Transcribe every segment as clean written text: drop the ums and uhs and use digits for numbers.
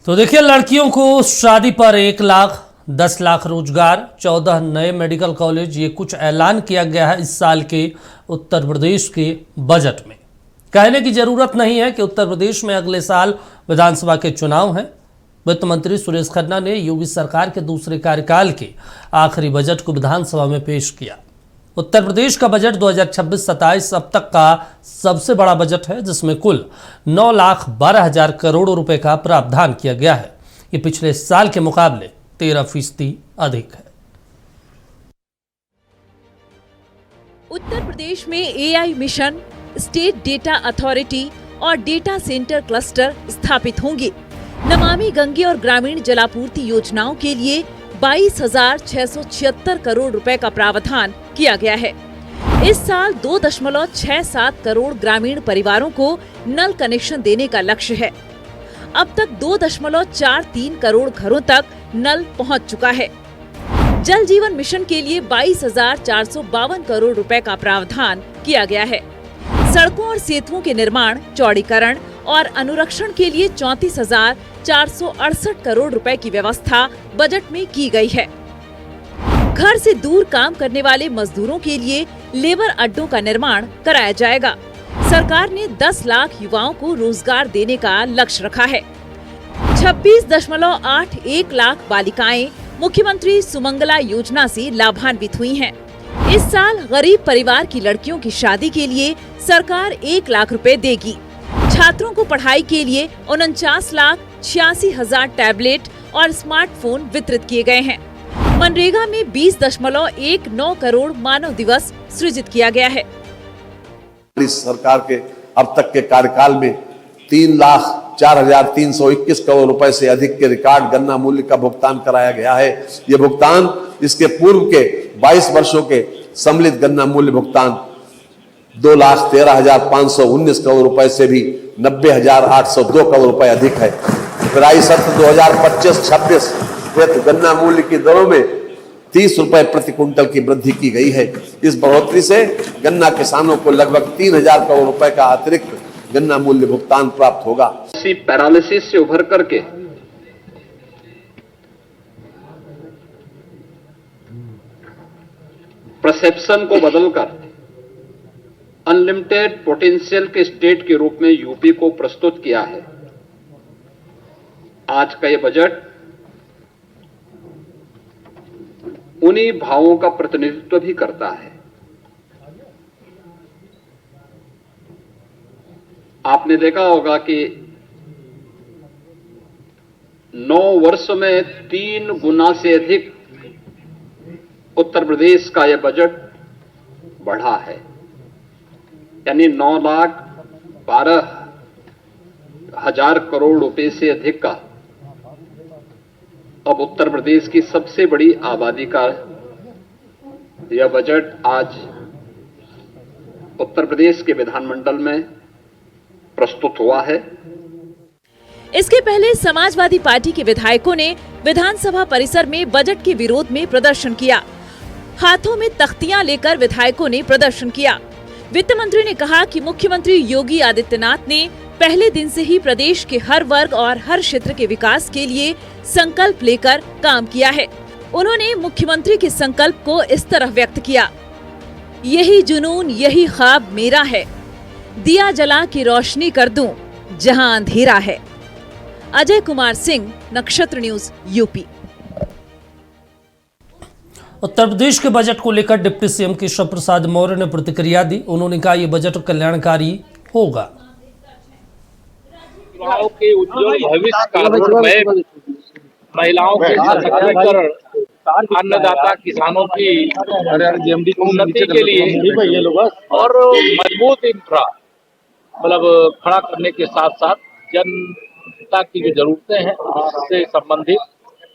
तो देखिए, लड़कियों को शादी पर 1 लाख, 10 लाख रोजगार, 14 नए मेडिकल कॉलेज, ये कुछ ऐलान किया गया है इस साल के उत्तर प्रदेश के बजट में। कहने की जरूरत नहीं है कि उत्तर प्रदेश में अगले साल विधानसभा के चुनाव हैं। वित्त मंत्री सुरेश खन्ना ने योगी सरकार के दूसरे कार्यकाल के आखिरी बजट को विधानसभा में पेश किया। उत्तर प्रदेश का बजट 2026-27 अब तक का सबसे बड़ा बजट है, जिसमें कुल 9,12,000 करोड़ रुपए का प्रावधान किया गया है। ये पिछले साल के मुकाबले 13% अधिक है। उत्तर प्रदेश में AI mission, state data authority और डेटा सेंटर क्लस्टर स्थापित होंगे। नमामि गंगे और ग्रामीण जलापूर्ति योजनाओं के लिए 22,676 करोड़ रुपए का प्रावधान किया गया है। इस साल 2.67 करोड़ ग्रामीण परिवारों को नल कनेक्शन देने का लक्ष्य है। अब तक 2.43 करोड़ घरों तक नल पहुंच चुका है। जल जीवन मिशन के लिए 22,452 करोड़ रुपए का प्रावधान किया गया है। सड़कों और सेतुओं के निर्माण, चौड़ीकरण और अनुरक्षण के लिए 34,468 करोड़ रुपए की व्यवस्था बजट में की गई है। घर से दूर काम करने वाले मजदूरों के लिए लेबर अड्डों का निर्माण कराया जाएगा। सरकार ने 10 लाख युवाओं को रोजगार देने का लक्ष्य रखा है। 26.81 लाख बालिकाएं मुख्यमंत्री सुमंगला योजना से लाभान्वित हुई हैं। इस साल गरीब परिवार की लड़कियों की शादी के लिए सरकार 1 लाख रुपए देगी। छात्रों को पढ़ाई के लिए 49,86,000 टैबलेट और स्मार्टफोन वितरित किए गए हैं। मनरेगा में 20.19 करोड़ मानव दिवस सृजित किया गया है। इस सरकार के अब तक के कार्यकाल में 3,04,321 करोड़ रुपए से अधिक के रिकॉर्ड गन्ना मूल्य का भुगतान कराया गया है। ये भुगतान इसके पूर्व के 22 वर्षों के सम्मिलित गन्ना मूल्य भुगतान 2,13,519 करोड़ रुपए से भी 90,802 करोड़ रुपए अधिक है। पेराई सत्र 2025-26 गन्ना मूल्य की दरों में 30 रुपए प्रति क्विंटल की वृद्धि की गई है। इस बढ़ोतरी से गन्ना किसानों को लगभग 3,000 करोड़ रुपए का अतिरिक्त गन्ना मूल्य भुगतान प्राप्त होगा। इसी पैरालिसिस से उभर करके परसेप्शन को बदलकर अनलिमिटेड पोटेंशियल के स्टेट के रूप में यूपी को प्रस्तुत किया है। आज का ये बजट उन्हीं भावों का प्रतिनिधित्व भी करता है। आपने देखा होगा कि 9 वर्ष में 3 गुना से अधिक उत्तर प्रदेश का यह बजट बढ़ा है, यानी 9,12,000 करोड़ रुपए से अधिक का अब उत्तर प्रदेश की सबसे बड़ी आबादी का यह बजट आज उत्तर प्रदेश के विधानमंडल में प्रस्तुत हुआ है। इसके पहले समाजवादी पार्टी के विधायकों ने विधानसभा परिसर में बजट के विरोध में प्रदर्शन किया। हाथों में तख्तियां लेकर विधायकों ने प्रदर्शन किया। वित्त मंत्री ने कहा कि मुख्यमंत्री योगी आदित्यनाथ ने पहले दिन से ही प्रदेश के हर वर्ग और हर क्षेत्र के विकास के लिए संकल्प लेकर काम किया है। उन्होंने मुख्यमंत्री के संकल्प को इस तरह व्यक्त किया, यही जुनून यही ख्वाब मेरा है, दिया जला के रोशनी कर दूं जहां अंधेरा है। अजय कुमार सिंह, नक्षत्र न्यूज, यूपी। उत्तर प्रदेश के बजट को लेकर डिप्टी सीएम केशव प्रसाद मौर्य ने प्रतिक्रिया दी। उन्होंने कहा, यह बजट कल्याणकारी होगा। युवाओं के उज्जवल भविष्य का रोडमैप, महिलाओं के सशक्तिकरण, अन्नदाता किसानों की उन्नति के लिए और मजबूत इंफ्रा मतलब खड़ा करने के साथ साथ जनता की जो जरूरतें हैं उससे संबंधित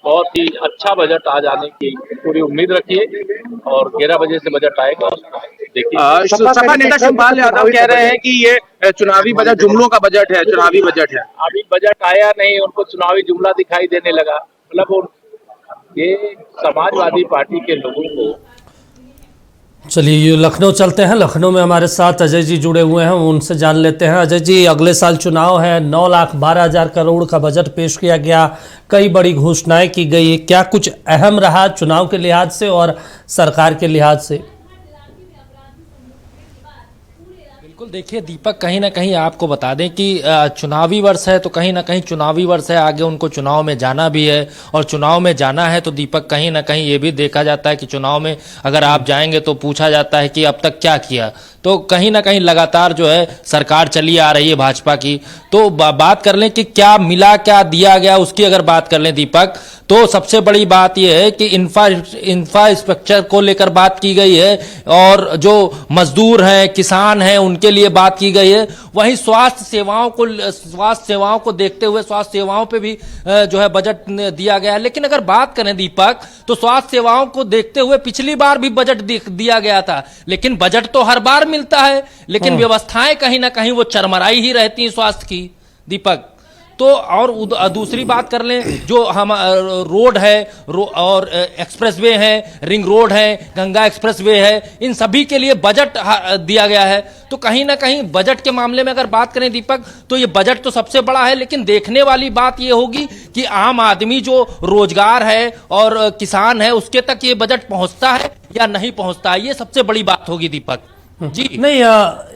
बहुत ही अच्छा बजट आ जाने की पूरी उम्मीद रखिए और 11 बजे से बजट आएगा, देखिए। सपा नेता शिवपाल यादव कह रहे हैं कि ये चुनावी बजट जुमलों का बजट है, चुनावी बजट है। अभी बजट आया नहीं, उनको चुनावी जुमला दिखाई देने लगा। मतलब ये समाजवादी पार्टी के लोगों को चलिए ये लखनऊ चलते हैं। लखनऊ में हमारे साथ अजय जी जुड़े हुए हैं, उनसे जान लेते हैं। अजय जी, अगले साल चुनाव है, 9,12,000 करोड़ का बजट पेश किया गया, कई बड़ी घोषणाएं की गई, क्या कुछ अहम रहा चुनाव के लिहाज से और सरकार के लिहाज से? बिल्कुल, देखिए दीपक, कहीं ना कहीं आपको बता दें कि चुनावी वर्ष है तो कहीं ना कहीं चुनावी वर्ष है, आगे उनको चुनाव में जाना भी है। और चुनाव में जाना है तो दीपक कहीं ना कहीं ये भी देखा जाता है कि चुनाव में अगर आप जाएंगे तो पूछा जाता है कि अब तक क्या किया। तो कहीं ना कहीं लगातार जो है सरकार चली आ रही है भाजपा की। तो बात कर लें कि क्या मिला, क्या दिया गया, उसकी अगर बात कर लें दीपक, तो सबसे बड़ी बात यह है कि इंफ्रास्ट्रक्चर को लेकर बात की गई है, और जो मजदूर हैं, किसान हैं, उनके लिए बात की गई है। वहीं स्वास्थ्य सेवाओं को देखते हुए स्वास्थ्य सेवाओं पे भी जो है बजट दिया गया है। लेकिन अगर बात करें दीपक, तो स्वास्थ्य सेवाओं को देखते हुए पिछली बार भी बजट दिया गया था, लेकिन बजट तो हर बार मिलता है, लेकिन व्यवस्थाएं कहीं ना कहीं वो चरमराई ही रहती हैं स्वास्थ्य की दीपक। तो और दूसरी बात कर लें, जो हम रोड है और एक्सप्रेसवे है, रिंग रोड है, गंगा एक्सप्रेसवे है, इन सभी के लिए बजट दिया गया है। तो कहीं ना कहीं बजट के मामले में अगर बात करें दीपक, तो ये बजट तो सबसे बड़ा है, लेकिन देखने वाली बात ये होगी कि आम आदमी जो रोजगार है और किसान है उसके तक ये बजट पहुंचता है या नहीं पहुंचता है, ये सबसे बड़ी बात होगी दीपक जी। नहीं,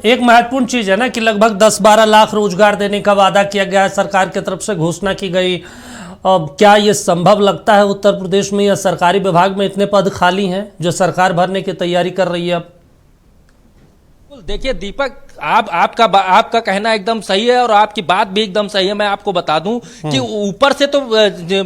एक महत्वपूर्ण चीज है ना कि लगभग 10-12 लाख रोजगार देने का वादा किया गया है, सरकार की तरफ से घोषणा की गई। क्या ये संभव लगता है उत्तर प्रदेश में, या सरकारी विभाग में इतने पद खाली हैं जो सरकार भरने की तैयारी कर रही है अब? देखिए दीपक, आपका कहना एकदम सही है और आपकी बात भी एकदम सही है। मैं आपको बता दूं कि ऊपर से तो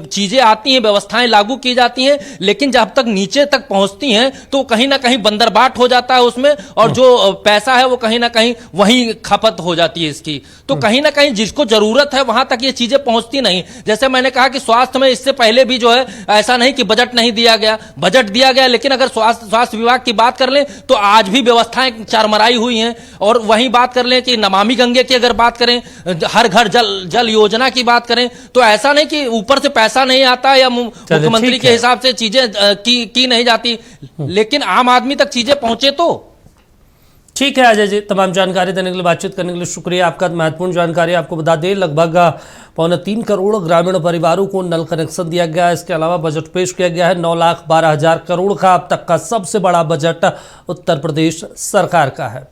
चीजें आती हैं, व्यवस्थाएं लागू की जाती हैं, लेकिन जब तक नीचे तक पहुंचती हैं तो कहीं ना कहीं बंदरबाट हो जाता है उसमें, और जो पैसा है वो कहीं ना कहीं वहीं खपत हो जाती है इसकी। तो कहीं ना कहीं जिसको जरूरत है वहां तक ये चीजें पहुंचती नहीं। जैसे मैंने कहा कि स्वास्थ्य में इससे पहले भी जो है ऐसा नहीं कि बजट नहीं दिया गया, बजट दिया गया, लेकिन अगर स्वास्थ्य विभाग की बात कर लें तो आज भी व्यवस्थाएं चरमराई हुई हैं। और वहीं बात कर लें कि नमामि गंगे की अगर बात करें, हर घर जल योजना की बात करें, तो ऐसा नहीं कि ऊपर से पैसा नहीं आता या मुख्यमंत्री के हिसाब से चीजें की नहीं जाती, लेकिन आम आदमी तक चीजें पहुंचे तो। ठीक है अजय जी, तमाम जानकारी देने के लिए, बातचीत करने के लिए शुक्रिया आपका। महत्वपूर्ण जानकारी आपको बता दें, लगभग 3.25 करोड़ ग्रामीण परिवारों को नल कनेक्शन दिया गया है। इसके अलावा बजट पेश किया गया है 9,12,000 करोड़ का। अब तक का सबसे बड़ा बजट उत्तर प्रदेश सरकार का है।